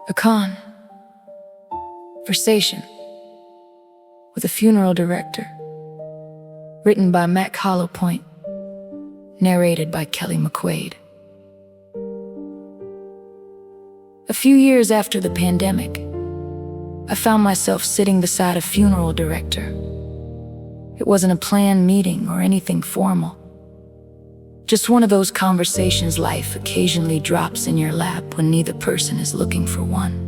A conversation with a funeral director, written by Mac Hollowpoint, narrated by Kelly McQuaid. A few years after the pandemic, I found myself sitting beside a funeral director. It wasn't a planned meeting or anything formal. Just one of those conversations life occasionally drops in your lap when neither person is looking for one.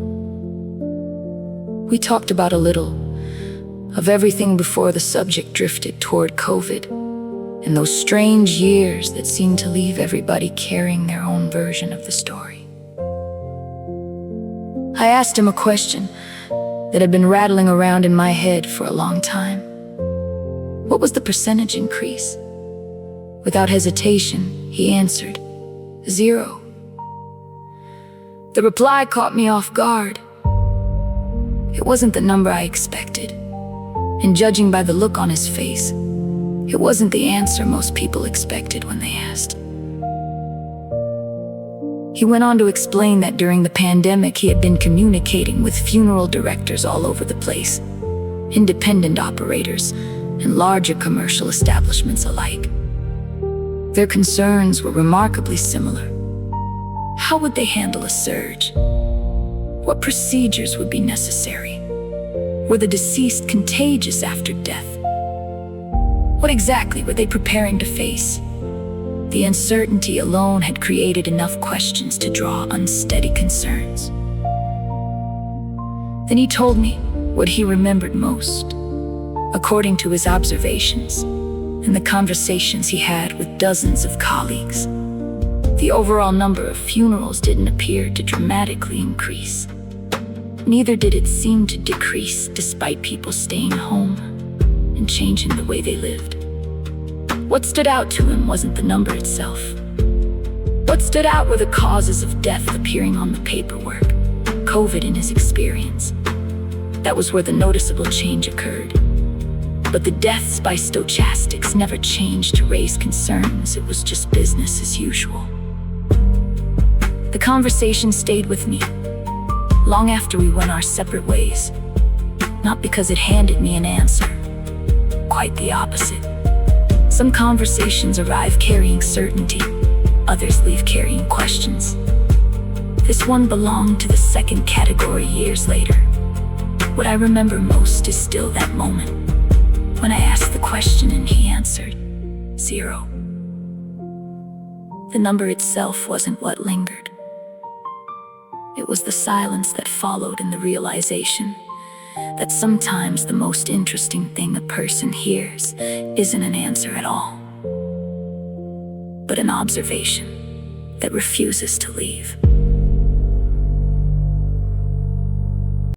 We talked about a little of everything before the subject drifted toward COVID and those strange years that seemed to leave everybody carrying their own version of the story. I asked him a question that had been rattling around in my head for a long time. What was the percentage increase? Without hesitation, he answered, 0. The reply caught me off guard. It wasn't the number I expected, and judging by the look on his face, it wasn't the answer most people expected when they asked. He went on to explain that during the pandemic he had been communicating with funeral directors all over the place, independent operators and larger commercial establishments alike. Their concerns were remarkably similar. How would they handle a surge? What procedures would be necessary? Were the deceased contagious after death? What exactly were they preparing to face? The uncertainty alone had created enough questions to draw unsteady concerns. Then he told me what he remembered most, according to his observations and the conversations he had with dozens of colleagues. The overall number of funerals didn't appear to dramatically increase. Neither did it seem to decrease despite people staying home and changing the way they lived. What stood out to him wasn't the number itself. What stood out were the causes of death appearing on the paperwork. COVID in his experience. That was where the noticeable change occurred. But the deaths by stochastics never changed to raise concerns. It was just business as usual. The conversation stayed with me long after we went our separate ways. Not because it handed me an answer. Quite the opposite. Some conversations arrive carrying certainty, others leave carrying questions. This one belonged to the second category years later. What I remember most is still that moment, when I asked the question and he answered, 0. The number itself wasn't what lingered. It was the silence that followed and the realization that sometimes the most interesting thing a person hears isn't an answer at all, but an observation that refuses to leave.